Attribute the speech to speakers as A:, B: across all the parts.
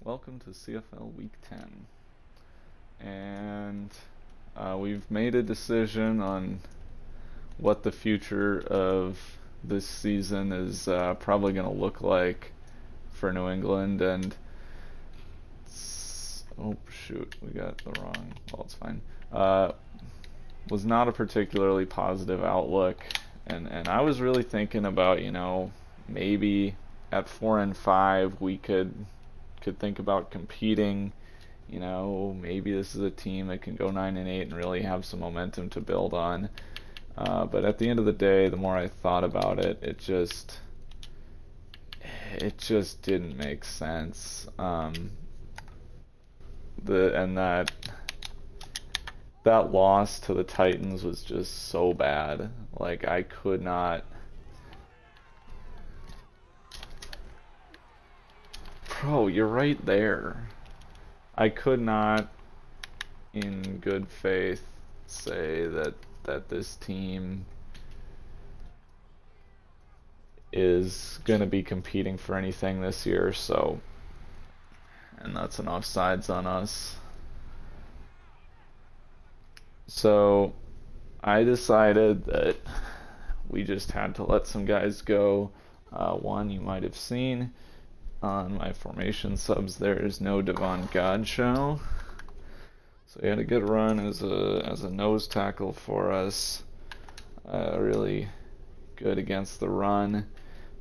A: welcome to CFL Week 10. And we've made a decision on what the future of this season is probably going to look like for New England. And oh shoot, we got the wrong. Well, it's fine. Was not a particularly positive outlook, and I was really thinking about maybe at 4-5 we could think about competing. Maybe this is a team that can go 9-8 and really have some momentum to build on. But at the end of the day, the more I thought about it, it just didn't make sense. That loss to the Titans was just so bad. Like, I could not. Bro, you're right there. I could not, in good faith, say that this team is going to be competing for anything this year, and that's an offsides on us. So I decided that we just had to let some guys go. One you might have seen on my formation subs, there is no Devon Godchaux. So he had a good run as a nose tackle for us. Really good against the run,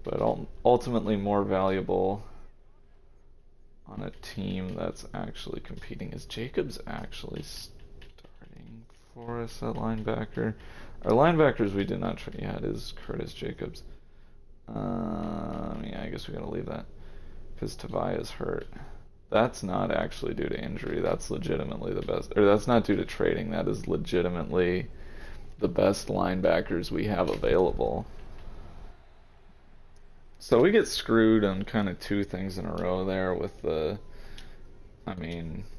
A: but ultimately more valuable on a team that's actually competing. Is Jacobs actually starting for us at linebacker? Our linebackers we did not try yet is Curtis Jacobs. Yeah, I guess we gotta leave that because Tavaya's hurt. That's not actually due to injury. That's legitimately the best, or that's not due to trading. That is legitimately the best linebackers we have available. So we get screwed on kind of two things in a row there with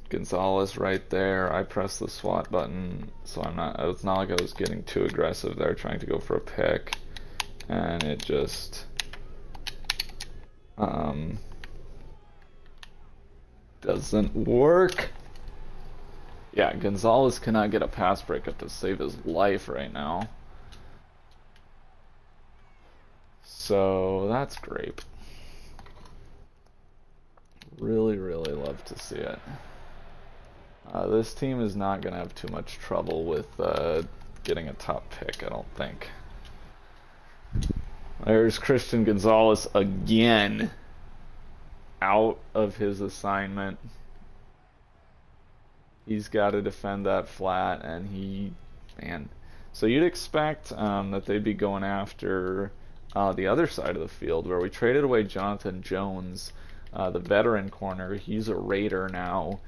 A: Gonzalez right there. I pressed the SWAT button, so it's not like I was getting too aggressive there trying to go for a pick, and it just doesn't work. Yeah, Gonzalez cannot get a pass breakup to save his life right now. So that's great. Really, really love to see it. This team is not going to have too much trouble with getting a top pick, I don't think. There's Christian Gonzalez again. Out of his assignment. He's got to defend that flat, and man. So you'd expect that they'd be going after the other side of the field, where we traded away Jonathan Jones, the veteran corner. He's a Raider now.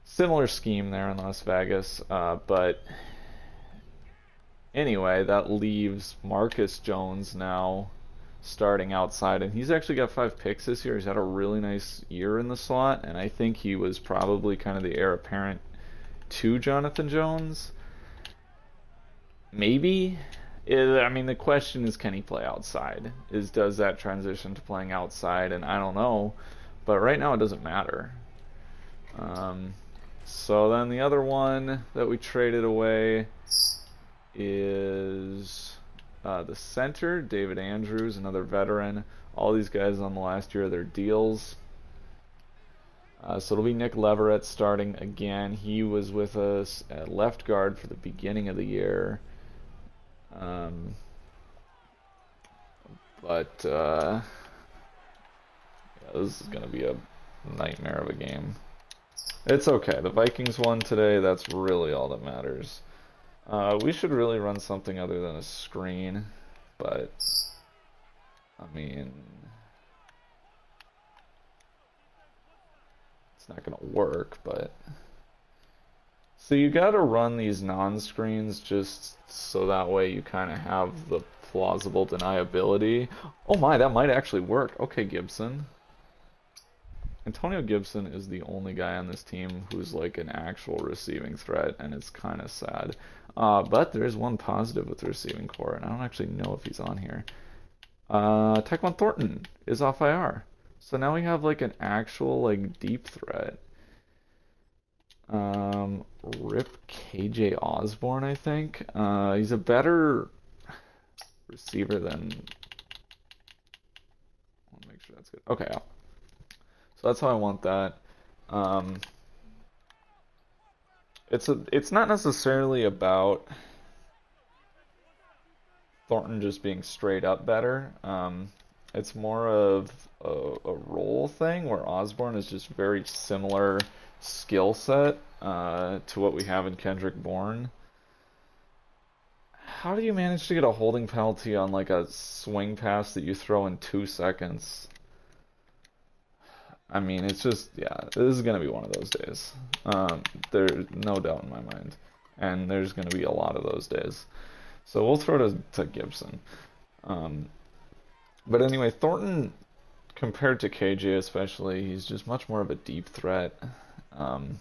A: Similar scheme there in Las Vegas, but anyway, that leaves Marcus Jones now starting outside, and he's actually got 5 picks this year. He's had a really nice year in the slot, and I think he was probably kind of the heir apparent to Jonathan Jones. Maybe. The question is, can he play outside? Does that transition to playing outside? And I don't know, but right now it doesn't matter. So then the other one that we traded away is the center, David Andrews, another veteran. All these guys on the last year of their deals. So it'll be Nick Leverett starting again. He was with us at left guard for the beginning of the year. Yeah, this is going to be a nightmare of a game. It's okay. The Vikings won today. That's really all that matters. We should really run something other than a screen, but it's not gonna work. But so you gotta run these non-screens just so that way you kind of have the plausible deniability. Oh my, that might actually work. Okay, Gibson. Antonio Gibson is the only guy on this team who's like an actual receiving threat, and it's kind of sad. But there is one positive with the receiving core, and I don't actually know if he's on here. Tyquan Thornton is off IR. So now we have like an actual like deep threat. Rip KJ Osborne, I think. He's a better receiver than. I want to make sure that's good. Okay, so that's how I want that. Um, it's not necessarily about Thornton just being straight up better. It's more of a role thing where Osborne is just very similar skill set to what we have in Kendrick Bourne. How do you manage to get a holding penalty on like a swing pass that you throw in 2 seconds? I mean, it's just, yeah, this is going to be one of those days. There's no doubt in my mind. And there's going to be a lot of those days. So we'll throw to Gibson. But anyway, Thornton, compared to KJ especially, he's just much more of a deep threat,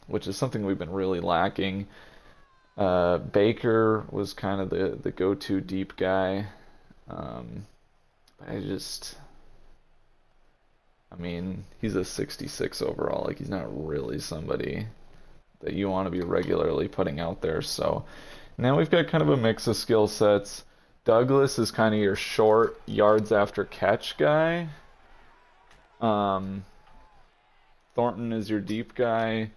A: which is something we've been really lacking. Baker was kind of the go-to deep guy. I mean, he's a 66 overall. Like, he's not really somebody that you want to be regularly putting out there. So now we've got kind of a mix of skill sets. Douglas is kind of your short yards after catch guy. Thornton is your deep guy,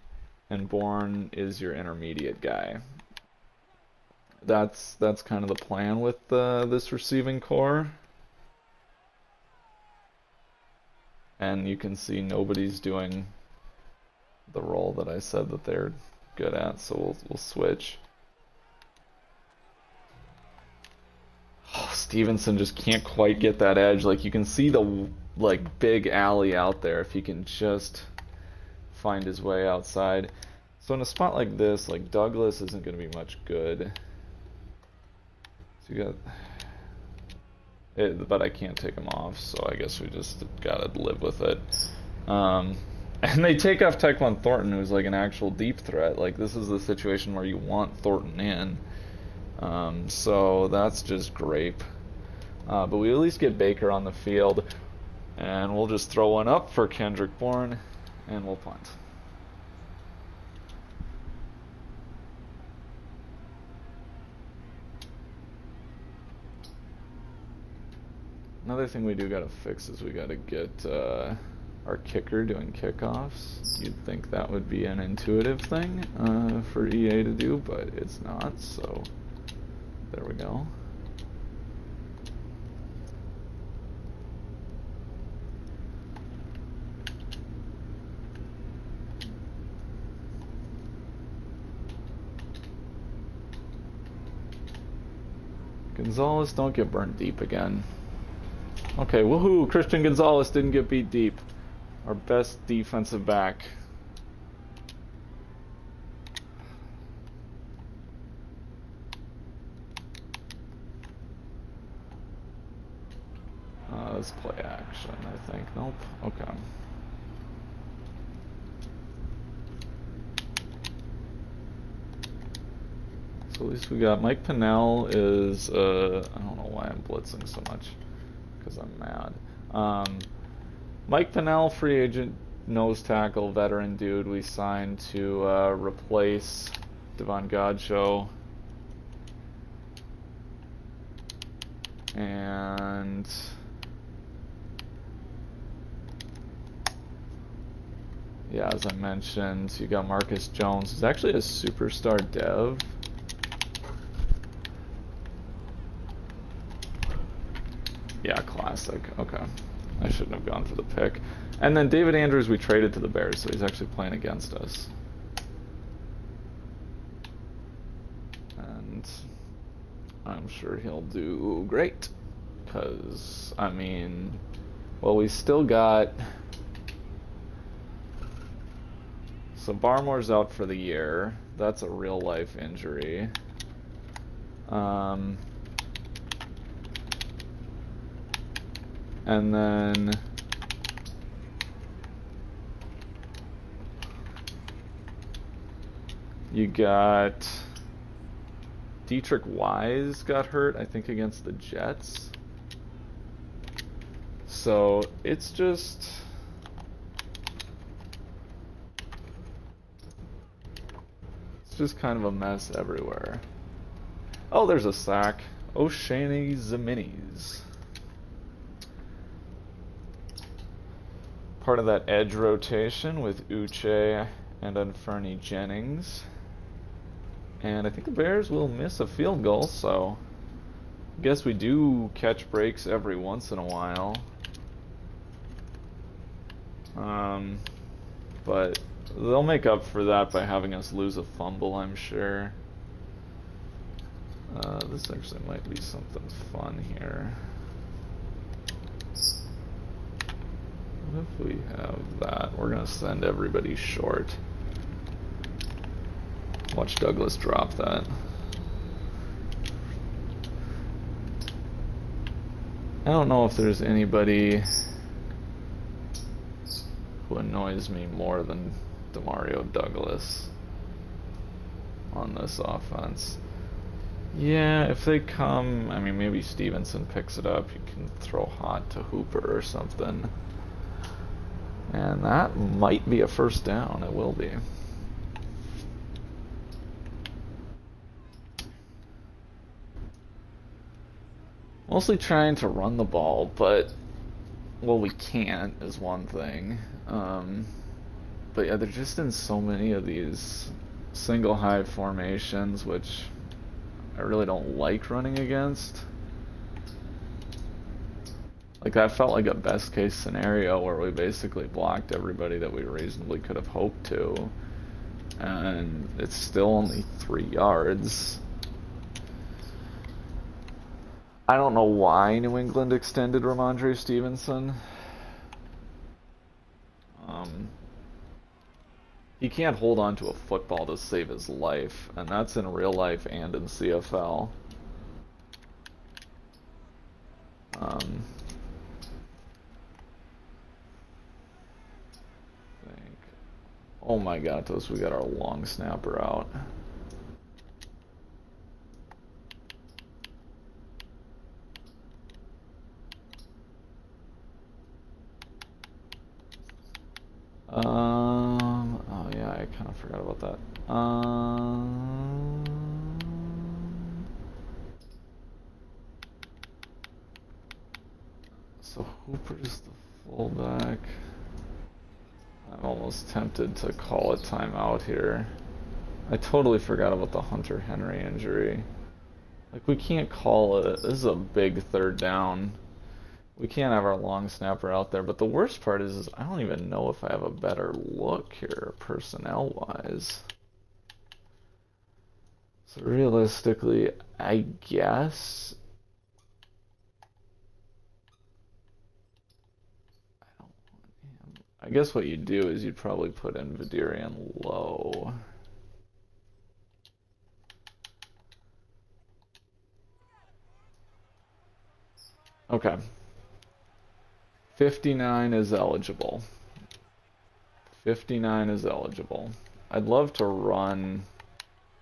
A: and Bourne is your intermediate guy. That's kind of the plan with this receiving core. And you can see nobody's doing the role that I said that they're good at, so we'll switch. Oh, Stevenson just can't quite get that edge. Like, you can see the like big alley out there if he can just find his way outside. So in a spot like this, like Douglas isn't going to be much good. So you got it, but I can't take him off, so I guess we just gotta live with it. And they take off Tyquan Thornton, who's like an actual deep threat. Like, this is the situation where you want Thornton in. So that's just grape. But we at least get Baker on the field, and we'll just throw one up for Kendrick Bourne, and we'll punt. Another thing we do gotta fix is we gotta get our kicker doing kickoffs. You'd think that would be an intuitive thing for EA to do, but it's not, so there we go. Gonzalez, don't get burned deep again. Okay, woohoo! Christian Gonzalez didn't get beat deep. Our best defensive back. Let's play action, I think. Nope. Okay. So at least we got Mike Pennell is, I don't know why I'm blitzing so much, because I'm mad. Mike Pennell, free agent, nose tackle, veteran dude we signed to replace Devon Godchaux. And yeah, as I mentioned, you got Marcus Jones, who's actually a superstar dev. Yeah, classic. Okay. I shouldn't have gone for the pick. And then David Andrews we traded to the Bears, so he's actually playing against us. And I'm sure he'll do great. Because, I mean, well, we still got... So Barmore's out for the year. That's a real-life injury. And then you got Dietrich Wise got hurt, I think, against the Jets. So it's just, just kind of a mess everywhere. Oh, there's a sack. O'Shane Zaminis. Part of that edge rotation with Uche and Unferny Jennings. And I think the Bears will miss a field goal, so I guess we do catch breaks every once in a while. But they'll make up for that by having us lose a fumble, I'm sure. This actually might be something fun here. What if we have that? We're going to send everybody short. Watch Douglas drop that. I don't know if there's anybody who annoys me more than Demario Douglas on this offense. Yeah, if they come, I mean, maybe Stevenson picks it up. You can throw hot to Hooper or something. And that might be a first down. It will be. Mostly trying to run the ball, but, well, we can't is one thing. But yeah, they're just in so many of these single high formations, which I really don't like running against. Like, that felt like a best case scenario where we basically blocked everybody that we reasonably could have hoped to. And it's still only 3 yards. I don't know why New England extended Ramondre Stevenson. He can't hold on to a football to save his life, and that's in real life and in CFL. Oh my god, we got our long snapper out. Oh yeah, I kind of forgot about that. So Hooper's the fullback. I'm almost tempted to call a timeout here. I totally forgot about the Hunter Henry injury. Like, we can't call it. This is a big third down. We can't have our long snapper out there. But the worst part is I don't even know if I have a better look here, personnel-wise. So realistically, I guess what you do is you'd probably put in Vidirian low. Okay. 59 is eligible. 59 is eligible. I'd love to run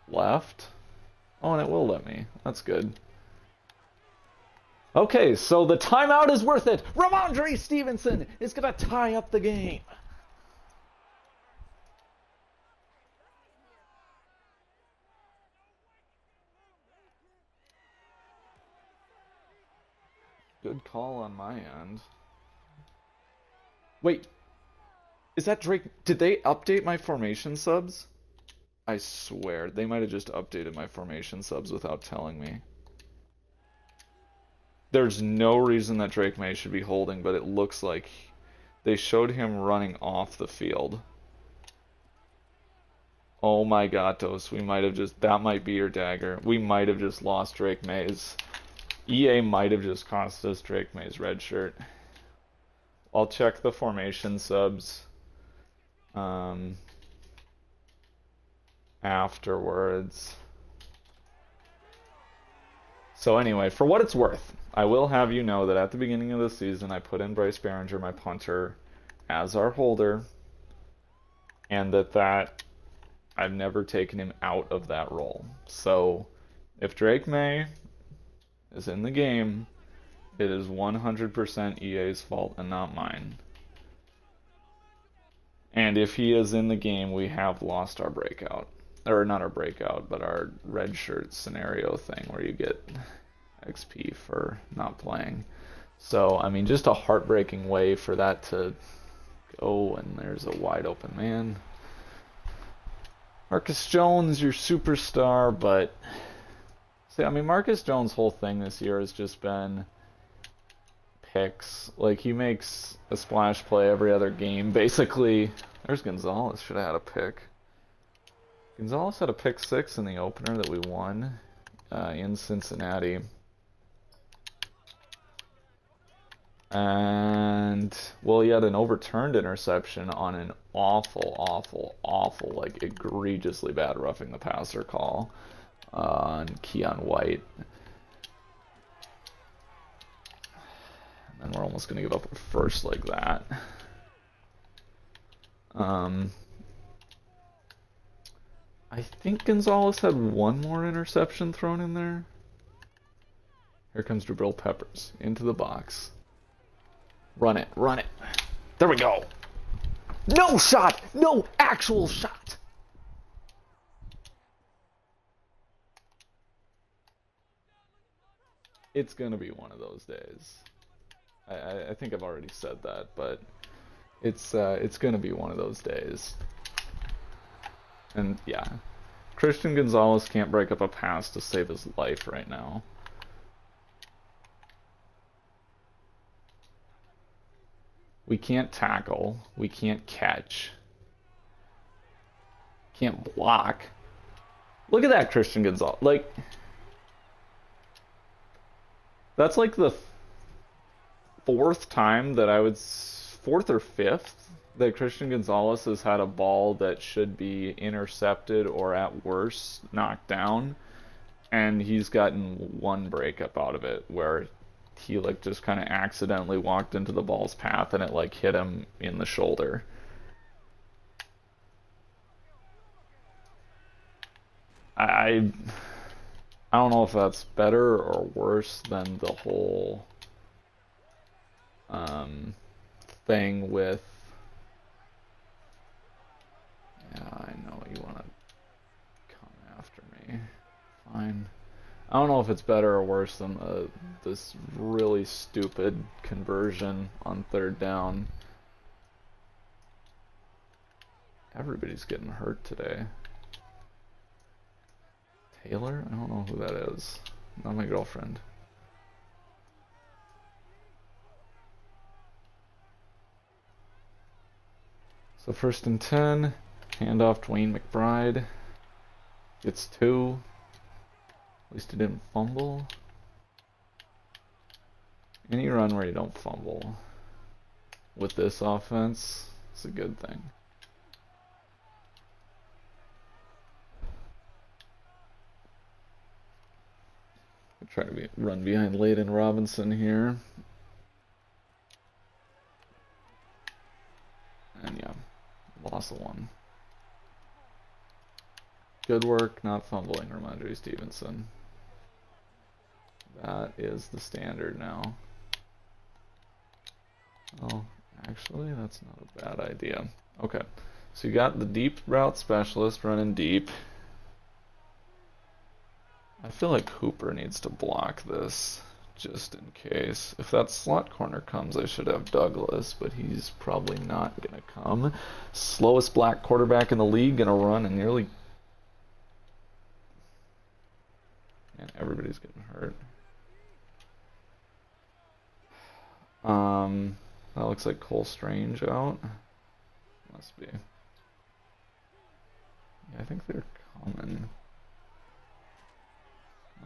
A: left. Oh, and it will let me. That's good. Okay, so the timeout is worth it. Ramondre Stevenson is going to tie up the game. Good call on my end. Wait, is that Drake? Did they update my formation subs? I swear, they might have just updated my formation subs without telling me. There's no reason that Drake May should be holding, but it looks like they showed him running off the field. Oh my god, Tos, we might have just, that might be your dagger. We might have just lost Drake May's. EA might have just cost us Drake May's red shirt. I'll check the formation subs afterwards. So anyway, for what it's worth, I will have you know that at the beginning of the season, I put in Bryce Behringer, my punter, as our holder, and that I've never taken him out of that role. So if Drake May is in the game, it is 100% EA's fault and not mine. And if he is in the game, we have lost our breakout. or not our breakout, but our red shirt scenario thing where you get XP for not playing. So, I mean, just a heartbreaking way for that to go, and there's a wide open man. Marcus Jones, your superstar, but see, I mean, Marcus Jones' whole thing this year has just been picks. Like, he makes a splash play every other game. Basically, there's Gonzalez, should have had a pick. Gonzalez had a pick 6 in the opener that we won in Cincinnati. And, well, he had an overturned interception on an awful, like, egregiously bad roughing the passer call on Keon White. And we're almost going to give up a first like that. I think Gonzalez had one more interception thrown in there. Here comes Jabril Peppers into the box. Run it, run it. There we go. No shot! No actual shot! It's gonna be one of those days. I think I've already said that, but it's gonna be one of those days. And yeah, Christian Gonzalez can't break up a pass to save his life right now. We can't tackle. We can't catch. Can't block. Look at that, Christian Gonzalez. Like, that's like the fourth time that fourth or fifth that Christian Gonzalez has had a ball that should be intercepted or at worst knocked down, and he's gotten one breakup out of it where he like just kind of accidentally walked into the ball's path and it like hit him in the shoulder. I don't know if that's better or worse than the whole thing with, yeah, I know you want to come after me. Fine. I don't know if it's better or worse than this really stupid conversion on third down. Everybody's getting hurt today. Taylor? I don't know who that is. Not my girlfriend. So 1st and 10. Handoff Dwayne McBride. Gets 2. At least he didn't fumble. Any run where you don't fumble with this offense is a good thing. I'll try to run behind Layden Robinson here. And yeah, loss of 1. Good work, not fumbling, Ramondre Stevenson. That is the standard now. Oh, actually, that's not a bad idea. Okay, so you got the deep route specialist running deep. I feel like Hooper needs to block this, just in case. If that slot corner comes, I should have Douglas, but he's probably not going to come. Slowest black quarterback in the league, going to run and nearly... And everybody's getting hurt. That looks like Cole Strange out. Must be. Yeah, I think they're coming.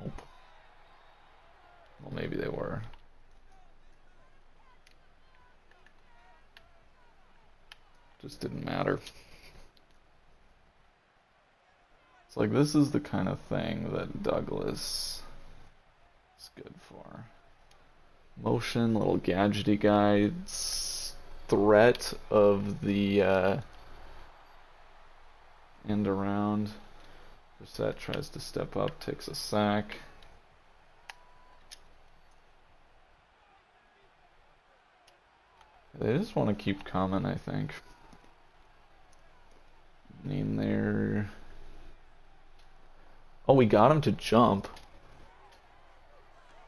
A: Nope. Well, maybe they were. Just didn't matter. It's like this is the kind of thing that Douglas is good for. Motion, little gadgety guy, threat of the end around. Brissett tries to step up, takes a sack. They just want to keep coming, I think. I mean, they're Oh, we got him to jump.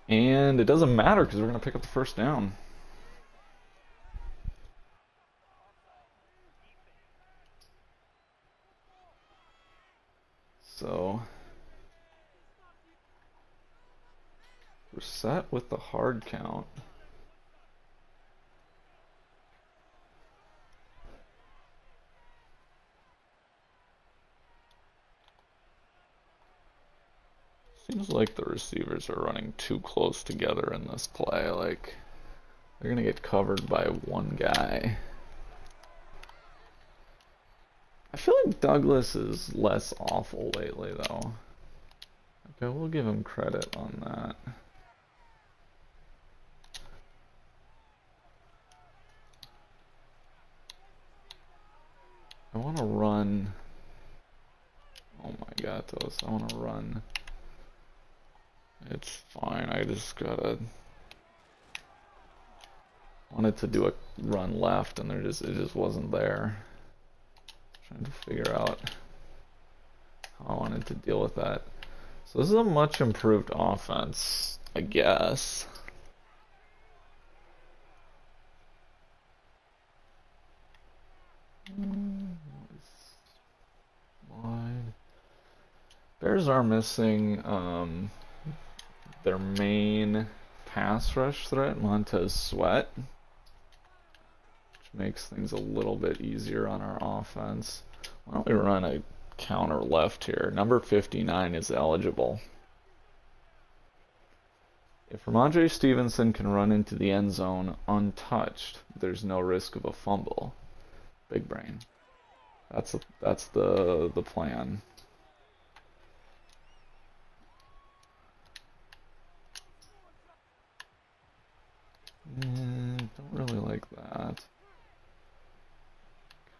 A: And it doesn't matter because we're going to pick up the first down. So we're set with the hard count. Seems like the receivers are running too close together in this play. Like, they're going to get covered by one guy. I feel like Douglas is less awful lately, though. Okay, we'll give him credit on that. I want to run. Oh my god, I want to run. It's fine, I just gotta. Wanted to do a run left and it just wasn't there. Trying to figure out how I wanted to deal with that. So this is a much improved offense, I guess. Wide. Bears are missing their main pass rush threat, Montez Sweat, which makes things a little bit easier on our offense. Why don't we run a counter left here? Number 59 is eligible. If Ramondre Stevenson can run into the end zone untouched, there's no risk of a fumble. Big brain. That's the plan. Don't really like that.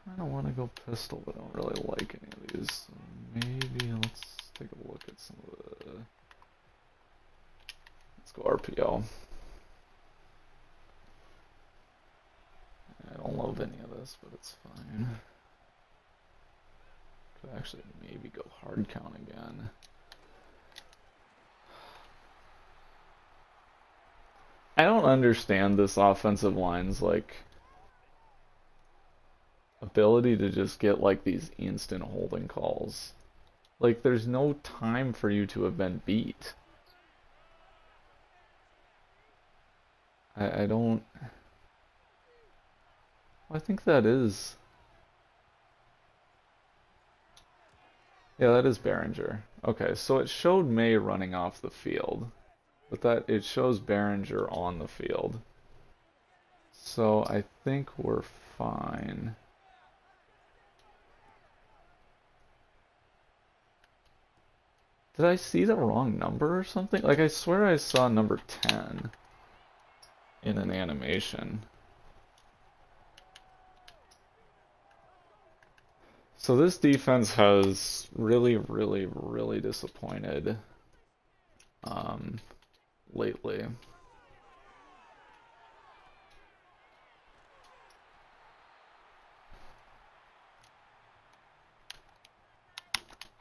A: Kind of want to go pistol, but I don't really like any of these. So maybe let's take a look at some of the. Let's go RPO. I don't love any of this, but it's fine. Could actually maybe go hard count again. I don't understand this offensive line's like ability to just get like these instant holding calls. Like there's no time for you to have been beat. I don't. I think that is. Yeah, that is Behringer. Okay, so it showed May running off the field, but that it shows Behringer on the field. So I think we're fine. Did I see the wrong number or something? Like I swear I saw number 10 in an animation. So this defense has really disappointed lately.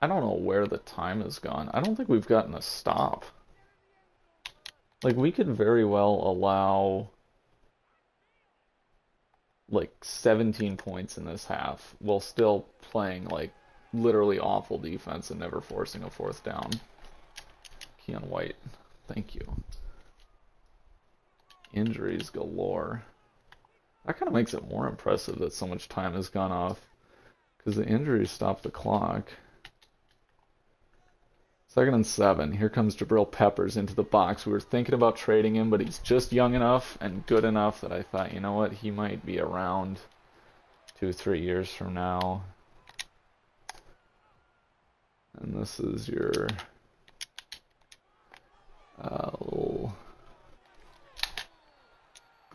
A: I don't know where the time has gone. I don't think we've gotten a stop. Like we could very well allow like 17 points in this half while still playing like literally awful defense and never forcing a fourth down. Keon White, thank you. Injuries galore. That kind of makes it more impressive that so much time has gone off because the injuries stopped the clock. 2nd and 7. Here comes Jabril Peppers into the box. We were thinking about trading him, but he's just young enough and good enough that I thought, you know what, he might be around 2-3 years from now. And this is your little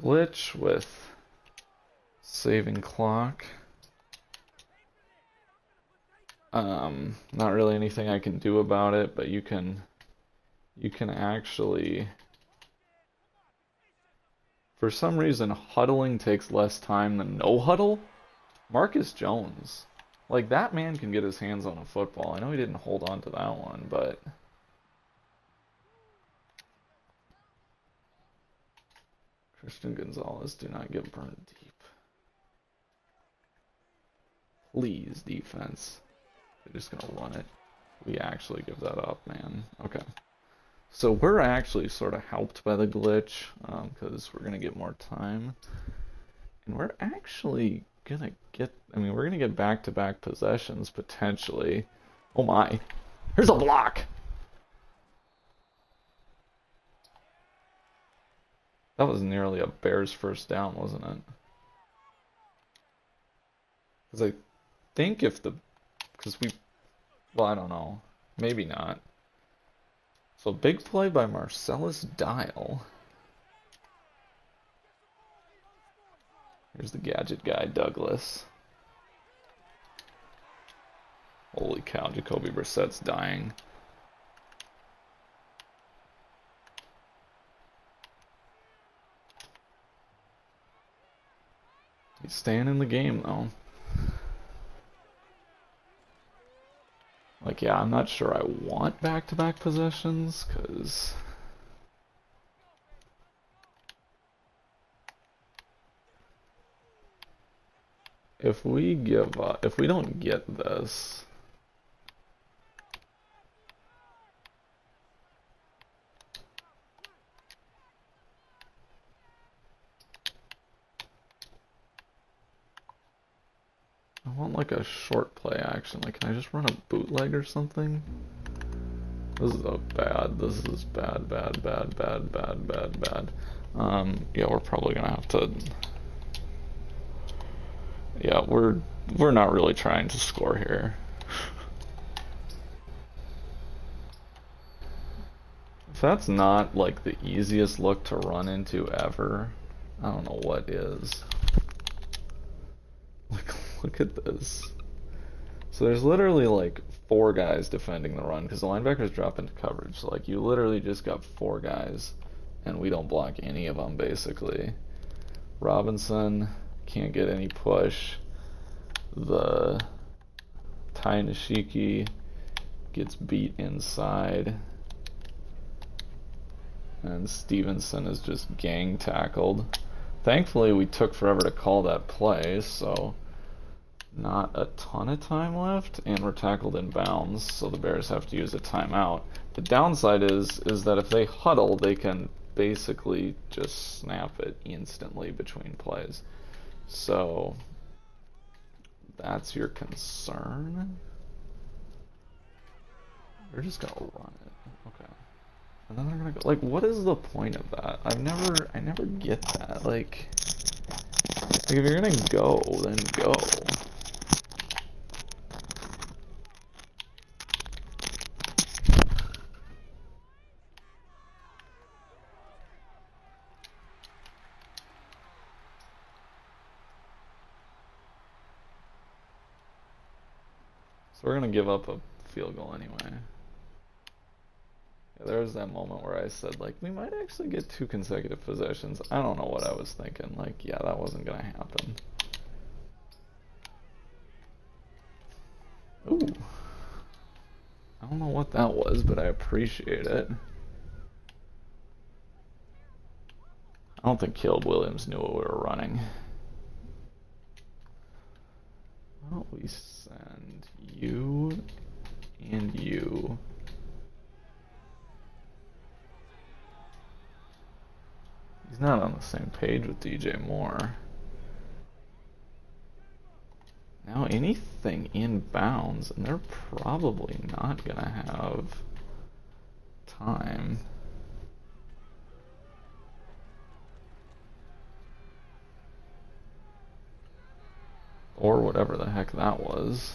A: glitch with saving clock. Not really anything I can do about it, but you can actually, for some reason, huddling takes less time than no huddle. Marcus Jones Like, that man can get his hands on a football. I know he didn't hold on to that one, but... Christian Gonzalez, do not get burned deep. Please, defense. They're just going to run it. We actually give that up, man. Okay. So we're actually sort of helped by the glitch, because we're going to get more time. And we're actually going to get... I mean, we're going to get back-to-back possessions, potentially. Oh my. Here's a block! That was nearly a Bears first down, wasn't it? Because I think if the... Because we... Well, I don't know. Maybe not. So big play by Marcellus Dial. Here's the gadget guy, Douglas. Holy cow, Jacoby Brissett's dying. He's staying in the game, though. Like, yeah, I'm not sure I want back-to-back possessions, because... If we give up, if we don't get this... I want like a short play action. Like, can I just run a bootleg or something? This is bad. This is bad. Yeah, we're probably gonna have to... Yeah, we're not really trying to score here. If that's not like the easiest look to run into ever, I don't know what is. Like, look at this. So there's literally like 4 guys defending the run because the linebackers drop into coverage. So like you literally just got 4 guys and we don't block any of them basically. Robinson can't get any push. The Tai Nishiki gets beat inside. And Stevenson is just gang tackled. Thankfully we took forever to call that play, so not a ton of time left, and we're tackled in bounds, so the Bears have to use a timeout. The downside is that if they huddle, they can basically just snap it instantly between plays. So that's your concern? We're just gonna run it. Okay. And then they're gonna go, like, what is the point of that? I never get that. Like if you're gonna go, then go. So we're going to give up a field goal anyway. Yeah, there was that moment where I said, like, we might actually get 2 consecutive possessions. I don't know what I was thinking. Like, yeah, that wasn't going to happen. Ooh. I don't know what that was, but I appreciate it. I don't think Caleb Williams knew what we were running. Why don't we send you and you? He's not on the same page with DJ Moore. Now anything inbounds, and they're probably not gonna have time. Or whatever the heck that was.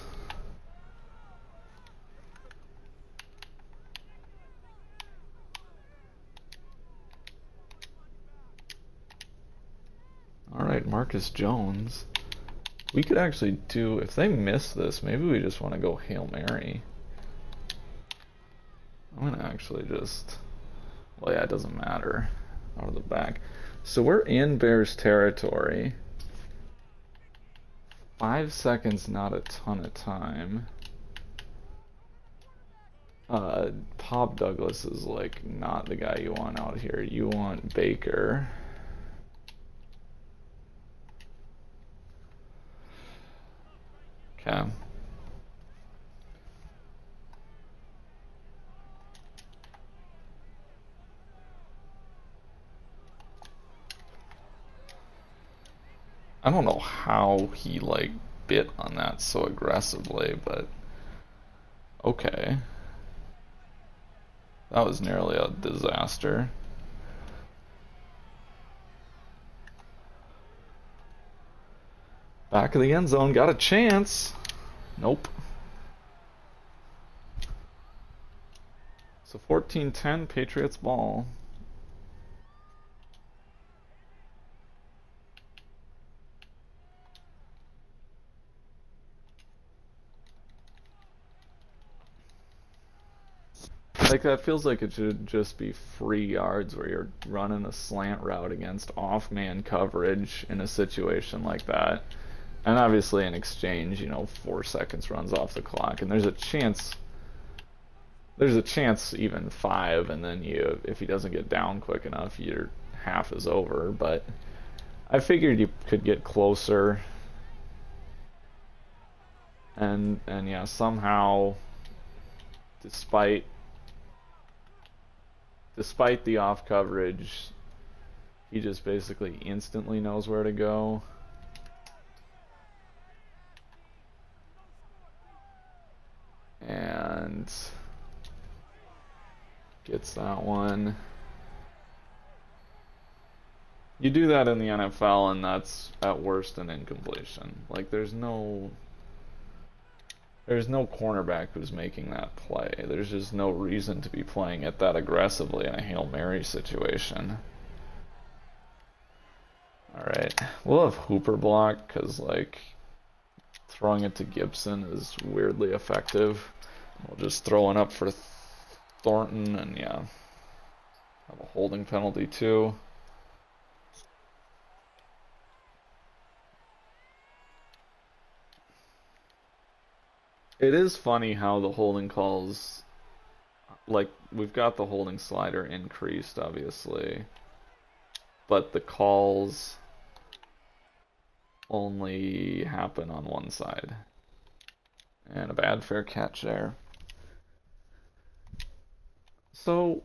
A: Alright, Marcus Jones. We could actually do, if they miss this, maybe we just want to go Hail Mary. I'm going to actually just, well, yeah, it doesn't matter. Out of the back. So we're in Bears territory. 5 seconds, not a ton of time. Pop Douglas is like not the guy you want out here. You want Baker. Okay. I don't know how he like bit on that so aggressively, but okay. That was nearly a disaster. Back of the end zone, got a chance. Nope. So 14-10, Patriots ball. Like, that feels like it should just be free yards where you're running a slant route against off-man coverage in a situation like that. And obviously in exchange, 4 seconds runs off the clock, and there's a chance even 5, and then if he doesn't get down quick enough, your half is over. But I figured you could get closer, and yeah, somehow, despite the off coverage, he just basically instantly knows where to go. And gets that one. You do that in the NFL, and that's at worst an incompletion. Like, there's no cornerback who's making that play. There's just no reason to be playing it that aggressively in a Hail Mary situation. Alright, we'll have Hooper block, because, like, throwing it to Gibson is weirdly effective. We'll just throw one up for Thornton, and yeah, have a holding penalty too. It is funny how the holding calls, like, we've got the holding slider increased, obviously, but the calls only happen on one side. And a bad fair catch there. So,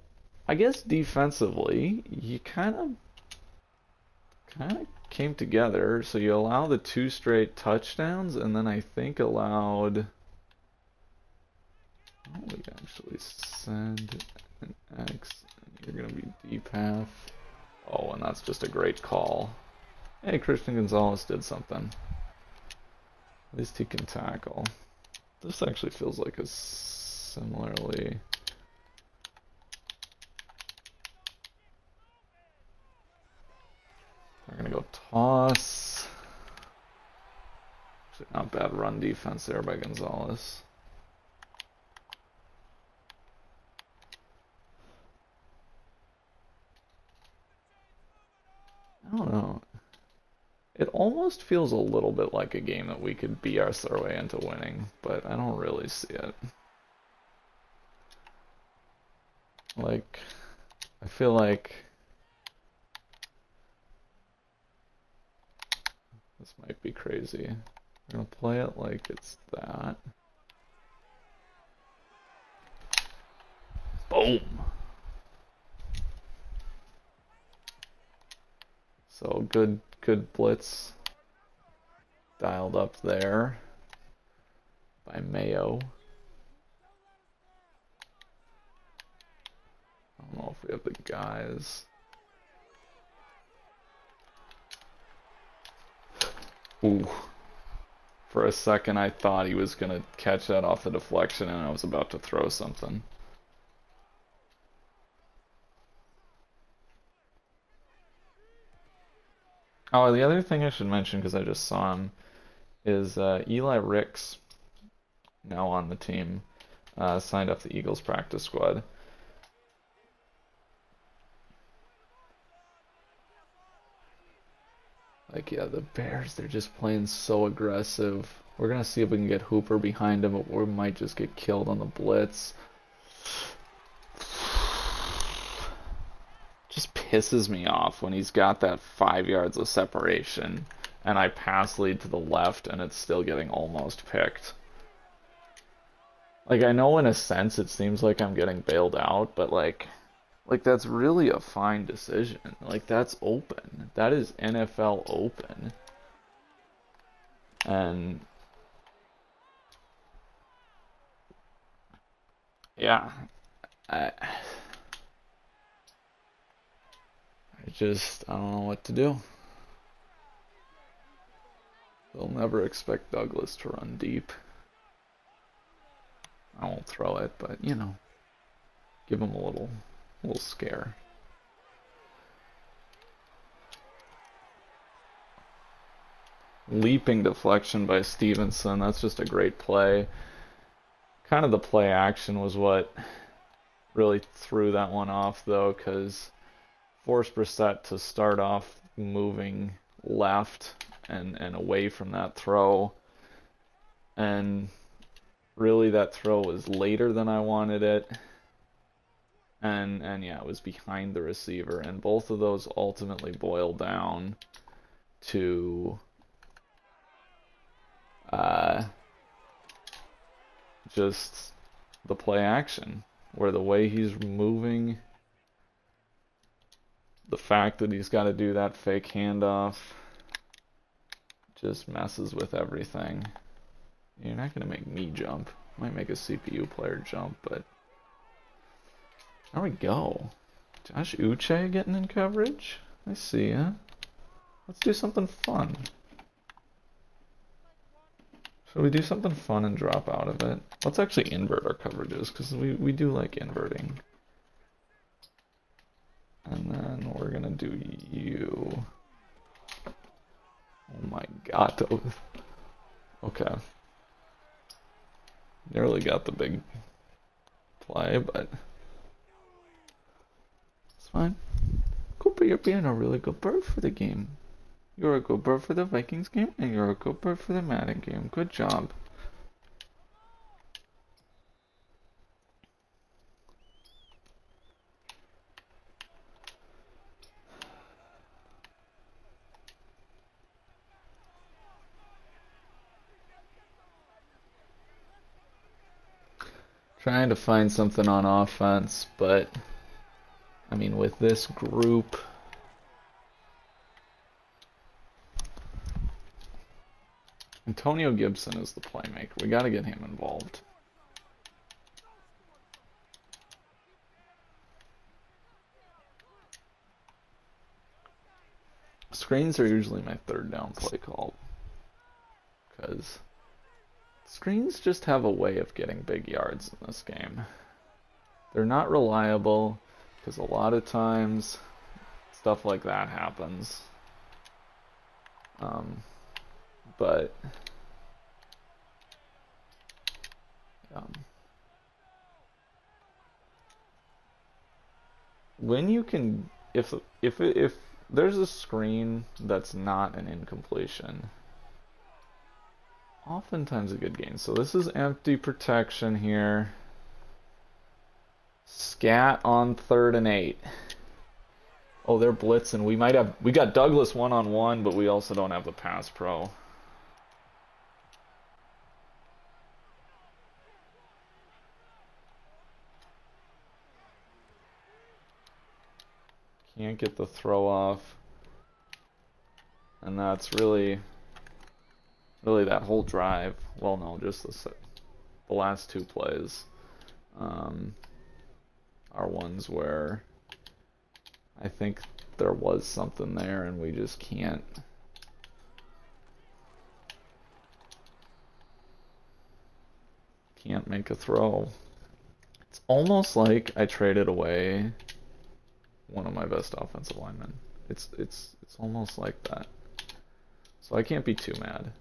A: I guess defensively, you kind of came together. So you allow the 2 straight touchdowns, and then I think allowed. Oh, we actually send an X. You're gonna be deep half. Oh, and that's just a great call. Hey, Christian Gonzalez did something. At least he can tackle. This actually feels like a similarly. We're gonna go toss. Actually, not bad run defense there by Gonzalez. I don't know. It almost feels a little bit like a game that we could BS our way into winning, but I don't really see it. Like, I feel like this might be crazy. We're gonna play it like it's that. Boom! So good blitz dialed up there by Mayo. I don't know if we have the guys. Ooh. For a second I thought he was gonna catch that off the deflection, and I was about to throw something. Oh, the other thing I should mention, because I just saw him, is Eli Ricks, now on the team, signed up the Eagles practice squad. Like, yeah, the Bears, they're just playing so aggressive. We're going to see if we can get Hooper behind him, but we might just get killed on the blitz. Just pisses me off when he's got that 5 yards of separation and I pass lead to the left and it's still getting almost picked. Like, I know in a sense it seems like I'm getting bailed out, but like that's really a fine decision. Like, that's open. That is NFL open. And yeah, I I don't know what to do. They'll never expect Douglas to run deep. I won't throw it, but you know, give him a little scare. Leaping deflection by Stevenson. That's just a great play. Kind of the play action was what really threw that one off, though, because forced Brissett to start off moving left and away from that throw. And really that throw was later than I wanted it. And yeah, it was behind the receiver. And both of those ultimately boiled down to just the play action, where the way he's moving, the fact that he's got to do that fake handoff, just messes with everything. You're not going to make me jump. Might make a CPU player jump, but there we go. Josh Uche getting in coverage. I see ya. Let's do something fun. Should we do something fun and drop out of it? Let's actually invert our coverages, because we do like inverting. And then we're gonna do you. Oh my god. Okay. Nearly got the big play, but it's fine. Cooper, you're being a really good bird for the game. You're a good bird for the Vikings game, and you're a good bird for the Madden game. Good job. Trying to find something on offense, but I mean, with this group, Antonio Gibson is the playmaker. We got to get him involved. Screens are usually my third down play call, because screens just have a way of getting big yards in this game. They're not reliable, because a lot of times stuff like that happens. But when you can, if there's a screen that's not an incompletion, oftentimes a good gain. So this is empty protection here. Scat on 3rd and 8. Oh, they're blitzing. We got Douglas one-on-one, but we also don't have the pass pro. Can't get the throw off. And that's really that whole drive. Well, no, just the last 2 plays are ones where I think there was something there and we just can't make a throw. It's almost like I traded away one of my best offensive linemen. It's almost like that. So I can't be too mad.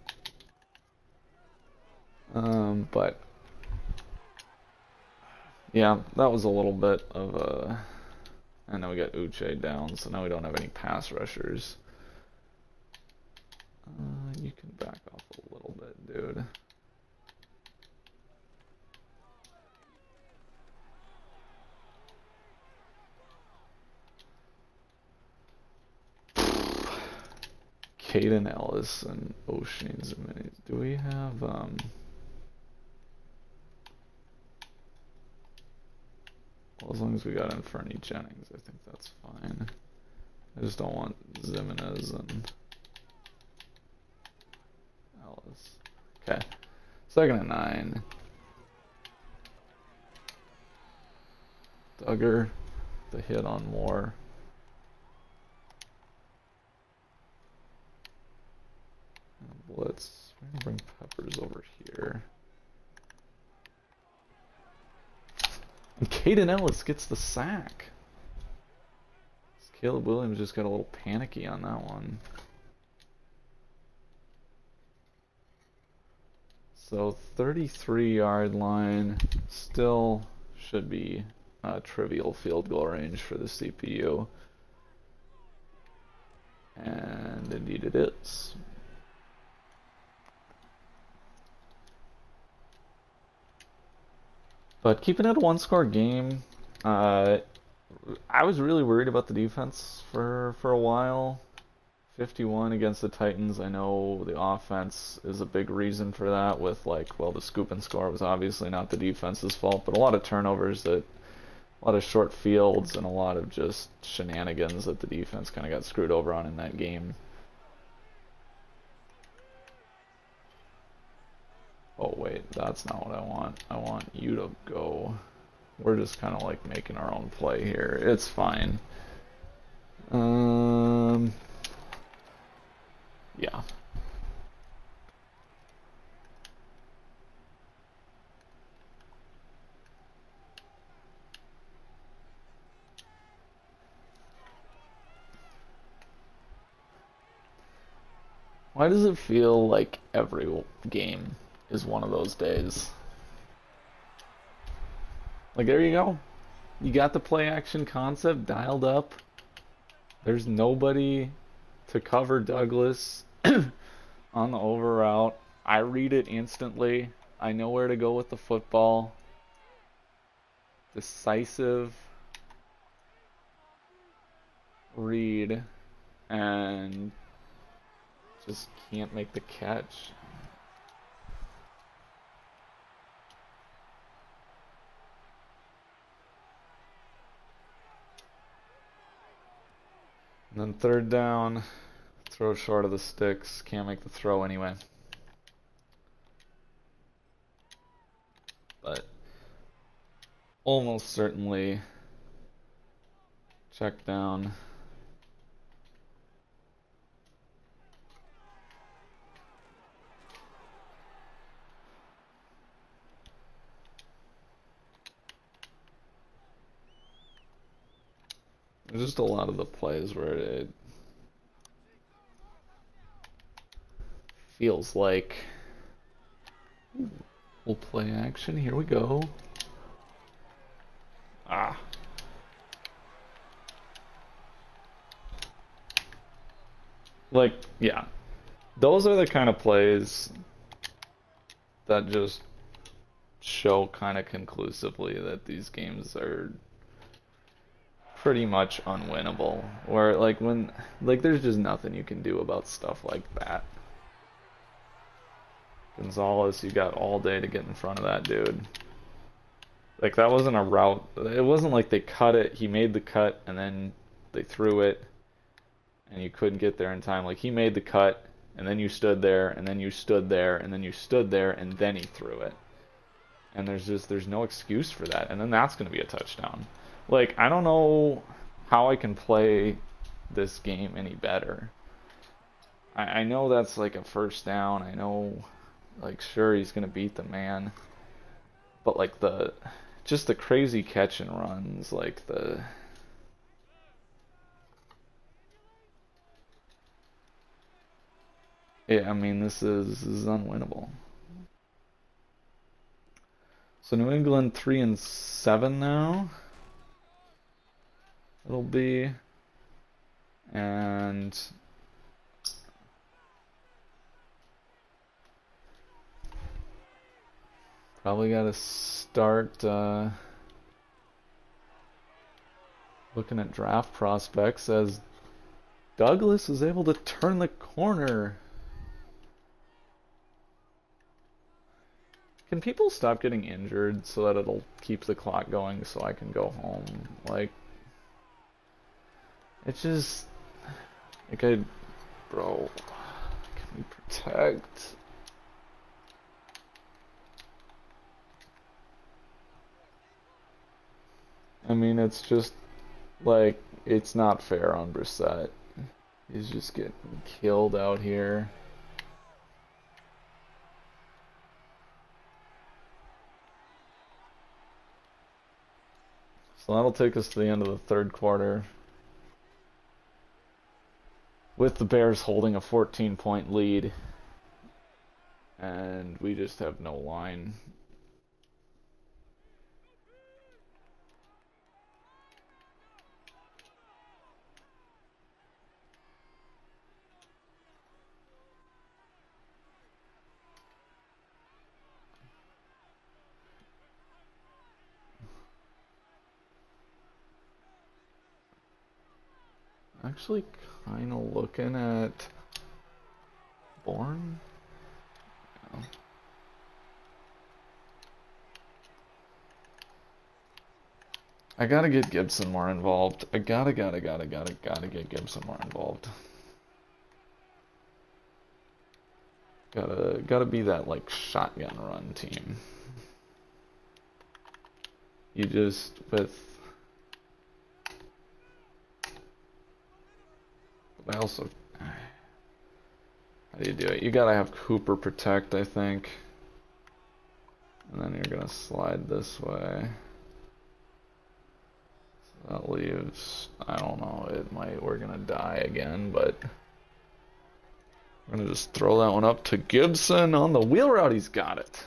A: But yeah, that was a little bit of a. And now we got Uche down, so now we don't have any pass rushers. You can back off a little bit, dude. Caden Ellis and Oceans and Minis. Do we have well, as long as we got Inferni Jennings, I think that's fine. I just don't want Zimenez and Ellis. Okay. 2nd and 9. Duggar, the hit on Moore. Blitz. We're gonna bring Peppers over here. And Caden Ellis gets the sack. Caleb Williams just got a little panicky on that one. So 33-yard line, still should be a trivial field goal range for the CPU. And indeed it is. But keeping it a one-score game, I was really worried about the defense for a while. 51 against the Titans. I know the offense is a big reason for that with, like, well, the scoop and score was obviously not the defense's fault, but a lot of turnovers, a lot of short fields, and a lot of just shenanigans that the defense kind of got screwed over on in that game. Oh wait, that's not what I want. I want you to go. We're just kind of like making our own play here. It's fine. Yeah. Why does it feel like every game is one of those days? Like, there you go. You got the play action concept dialed up. There's nobody to cover Douglas on the over route. I read it instantly. I know where to go with the football. Decisive read, and just can't make the catch. And then 3rd down, throw short of the sticks, can't make the throw anyway. But almost certainly check down. There's just a lot of the plays where it feels like we'll play action. Here we go. Ah. Like, yeah. Those are the kind of plays that just show kind of conclusively that these games are pretty much unwinnable. Where, like, when, like, there's just nothing you can do about stuff like that. Gonzalez, you got all day to get in front of that dude. Like, that wasn't a route. It wasn't like they cut it, he made the cut, and then they threw it, and you couldn't get there in time. Like, he made the cut, and then you stood there, and then you stood there, and then you stood there, and then he threw it. And there's no excuse for that. And then that's going to be a touchdown. Like, I don't know how I can play this game any better. I know that's like a 1st down. I know, like, sure, he's going to beat the man. But, like, just the crazy catch and runs, like, yeah, I mean, this is unwinnable. So New England 3-7 now. It'll be, and Probably got to start looking at draft prospects as Douglas is able to turn the corner. Can people stop getting injured so that it'll keep the clock going so I can go home? Like, it's just, like, bro, can we protect? I mean, it's just, like, it's not fair on Brissett. He's just getting killed out here. So that'll take us to the end of the third quarter, with the Bears holding a 14-point lead. And we just have no line. Actually kind of looking at Bourne. Yeah. I gotta get Gibson more involved. I gotta get Gibson more involved. Gotta be that, like, shotgun run team. You just, I also, how do you do it? You gotta have Cooper protect, I think. And then you're gonna slide this way. So that leaves, I don't know, we're gonna die again, but we're gonna just throw that one up to Gibson on the wheel route. He's got it.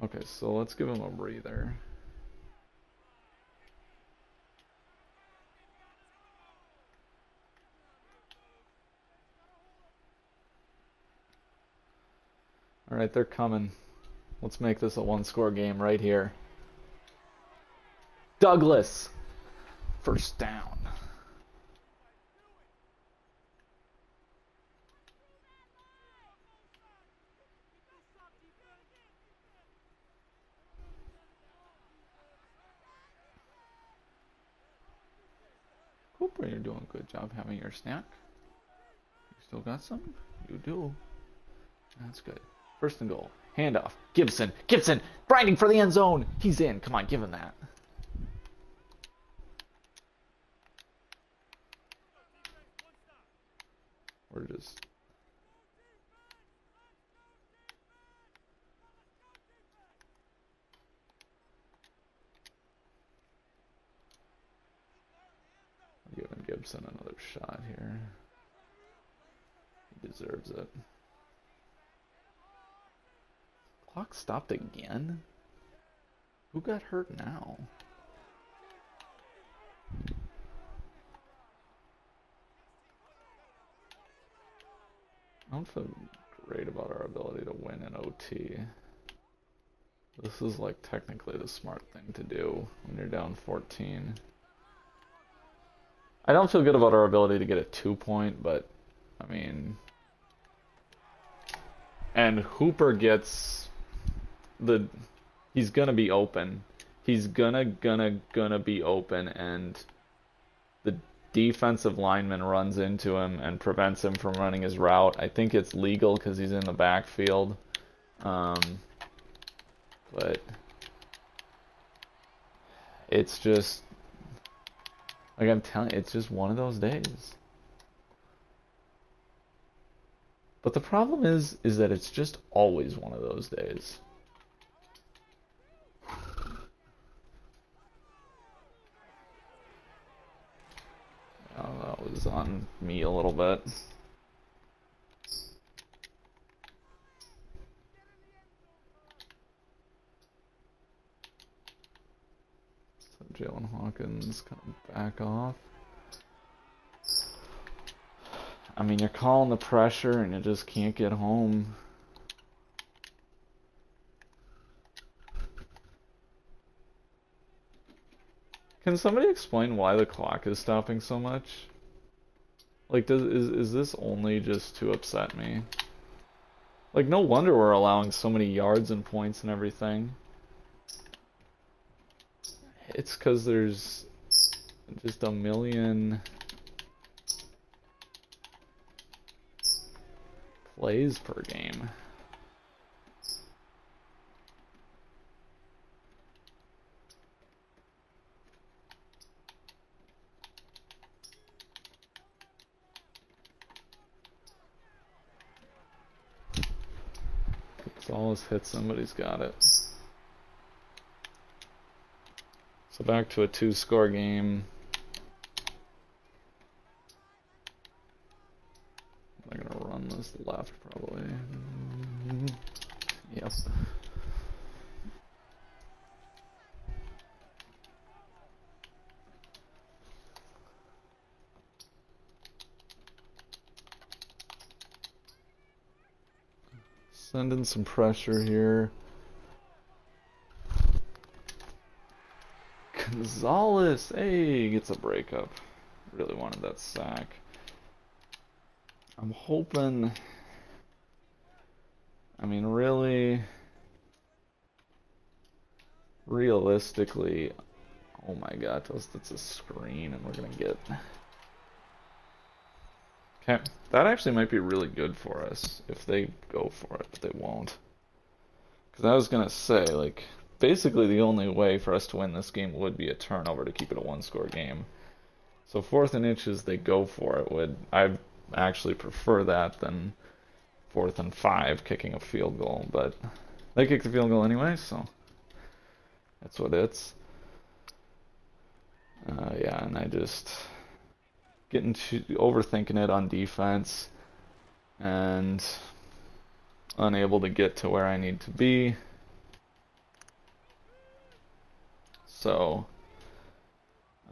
A: Okay, so let's give him a breather. Alright, they're coming. Let's make this a one-score game right here. Douglas! First down. Cooper, you're doing a good job having your snack. You still got some? You do. That's good. First and goal. Handoff. Gibson. Gibson! Grinding for the end zone! He's in. Come on, give him that. We're just... giving Gibson another shot here. He deserves it. Clock stopped again? Who got hurt now? I don't feel great about our ability to win in OT. This is, like, technically the smart thing to do when you're down 14. I don't feel good about our ability to get a 2-point, but, I mean... And Hooper gets the... He's gonna be open. He's gonna be open, and the defensive lineman runs into him and prevents him from running his route. I think it's legal because he's in the backfield. But it's just, like I'm telling you, it's just one of those days. But the problem is that it's just always one of those days. Oh, that was on me a little bit. So Jalen Hawkins kind of back off. I mean, you're calling the pressure and you just can't get home. Can somebody explain why the clock is stopping so much? Like, is this only just to upset me? Like, no wonder we're allowing so many yards and points and everything. It's because there's just a million plays per game. Gonzalez hits somebody's got it. So back to a 2-score game. I'm gonna run this left probably. Yep. Send in some pressure here. Gonzalez, hey, gets a breakup. Really wanted that sack. I'm hoping. I mean, really, realistically, oh my god, that's a screen, and we're gonna get. Okay, that actually might be really good for us if they go for it, but they won't. Because I was gonna say, like, basically the only way for us to win this game would be a turnover to keep it a 1-score game. So 4th and inches, they go for it. I actually prefer that than 4th and 5 kicking a field goal, but they kicked the field goal anyway, so that's what it's. Yeah, and I just getting overthinking it on defense and unable to get to where I need to be. So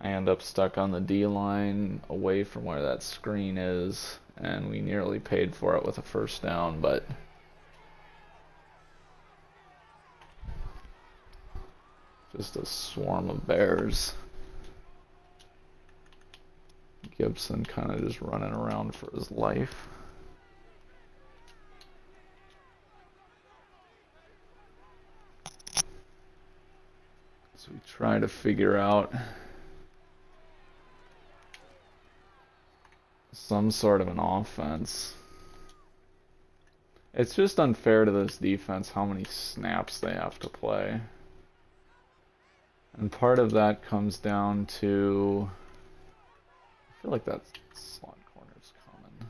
A: I end up stuck on the D line away from where that screen is, and we nearly paid for it with a 1st down, but just a swarm of bears. Gibson kind of just running around for his life. So we try to figure out some sort of an offense. It's just unfair to this defense how many snaps they have to play. And part of that comes down to, I feel like that slot corner is common.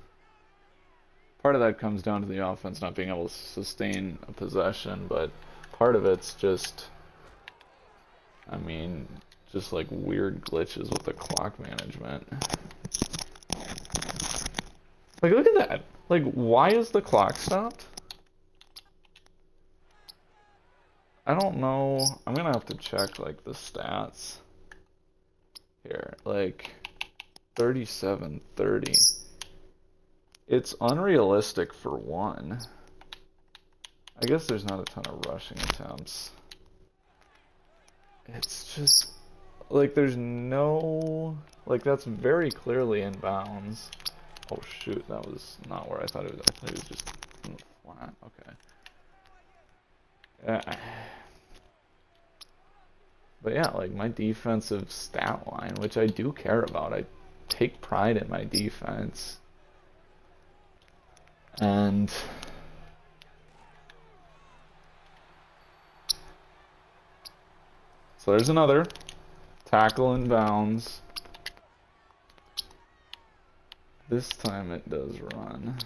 A: Part of that comes down to the offense not being able to sustain a possession, but part of it's just, I mean, just like weird glitches with the clock management. Like, look at that. Like, why is the clock stopped? I don't know. I'm gonna have to check, like, the stats. Here, like, 37-30. It's unrealistic for one. I guess there's not a ton of rushing attempts. It's just, like, there's no, like, that's very clearly in bounds. Oh shoot, that was not where I thought it was. I thought it was just in the flat. Okay. But yeah, like, my defensive stat line, which I do care about. I take pride in my defense. And so there's another tackle in bounds. This time it does run.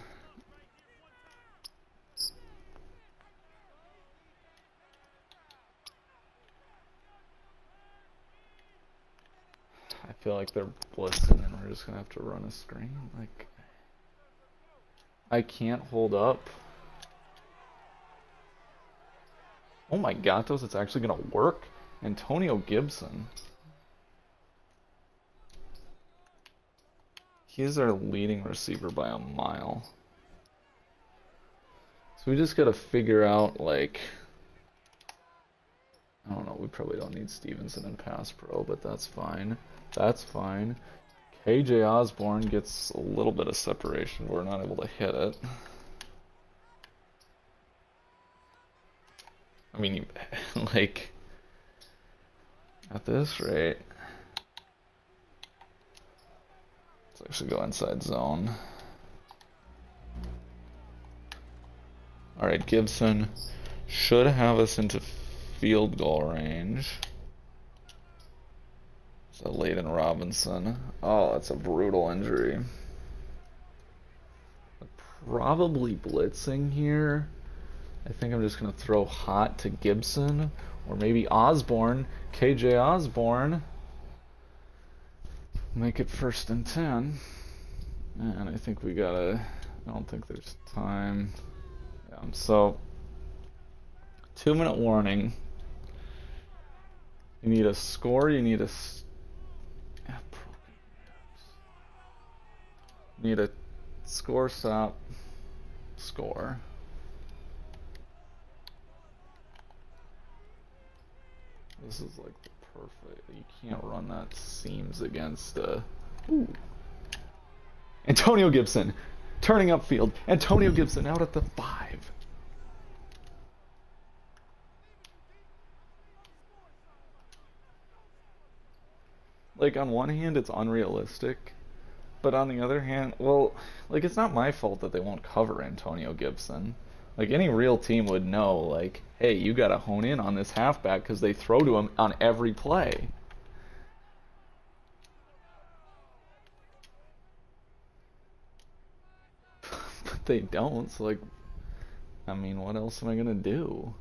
A: I feel like they're blitzing and we're just gonna have to run a screen. Like, I can't hold up. Oh my gatos, it's actually gonna work. Antonio Gibson. He's our leading receiver by a mile. So we just gotta figure out, like, I don't know, we probably don't need Stevenson in pass pro, but that's fine. That's fine. KJ Osborne gets a little bit of separation, but we're not able to hit it. I mean, like, at this rate, let's actually go inside zone. Alright, Gibson should have us into field goal range. So Layden Robinson. Oh, that's a brutal injury. Probably blitzing here. I think I'm just going to throw hot to Gibson. Or maybe Osborne. KJ Osborne. Make it 1st and 10. And I think we gotta... I don't think there's time. Yeah, so... 2-minute warning. You need a score, you need a... You need a score, stop, score. This is like the perfect... You can't run that seams against... Ooh. Antonio Gibson turning upfield. Antonio Gibson out at the 5. Like, on one hand, it's unrealistic. But on the other hand, well, like, it's not my fault that they won't cover Antonio Gibson. Like, any real team would know, like, hey, you gotta hone in on this halfback because they throw to him on every play. But they don't, so, like, I mean, what else am I gonna do?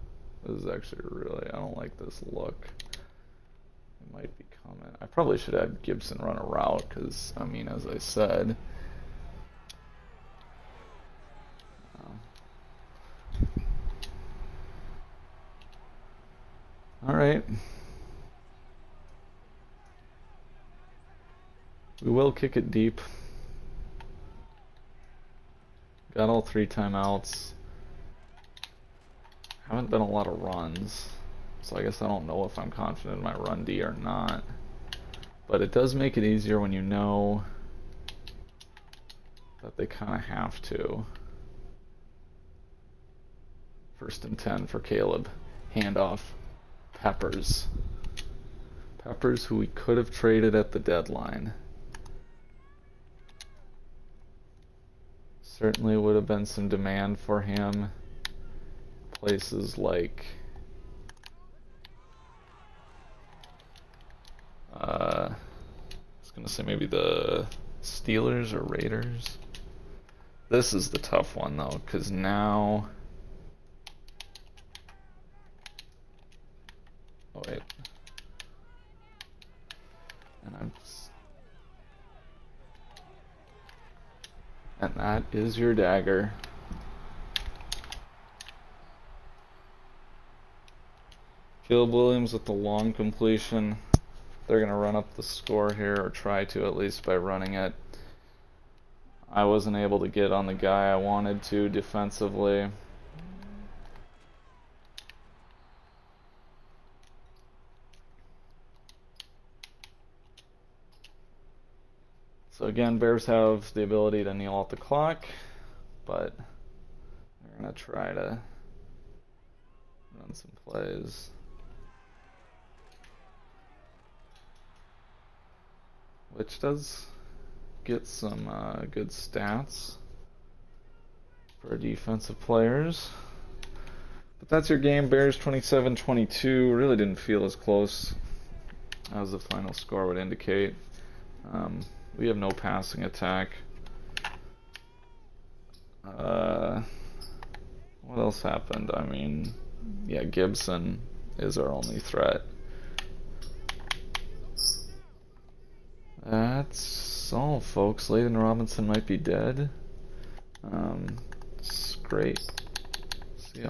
A: This is actually really, I don't like this look. It might be coming. I probably should have Gibson run a route because, I mean, as I said... Alright. We will kick it deep. Got all 3 timeouts. Haven't been a lot of runs. So I guess I don't know if I'm confident in my run D or not. But it does make it easier when you know that they kind of have to. 1st and 10 for Caleb. Handoff. Peppers. Peppers, who we could have traded at the deadline. Certainly would have been some demand for him. Places like I was gonna say maybe the Steelers or Raiders. This is the tough one though, because now... Oh wait. And that is your dagger. Caleb Williams with the long completion. They're going to run up the score here, or try to at least by running it. I wasn't able to get on the guy I wanted to defensively. So again, Bears have the ability to kneel out the clock, but they're going to try to run some plays. Which does get some good stats for defensive players. But that's your game. Bears 27-22. Really didn't feel as close as the final score would indicate. We have no passing attack. What else happened? I mean, yeah, Gibson is our only threat. That's all, folks. Layden Robinson might be dead. It's great. See ya.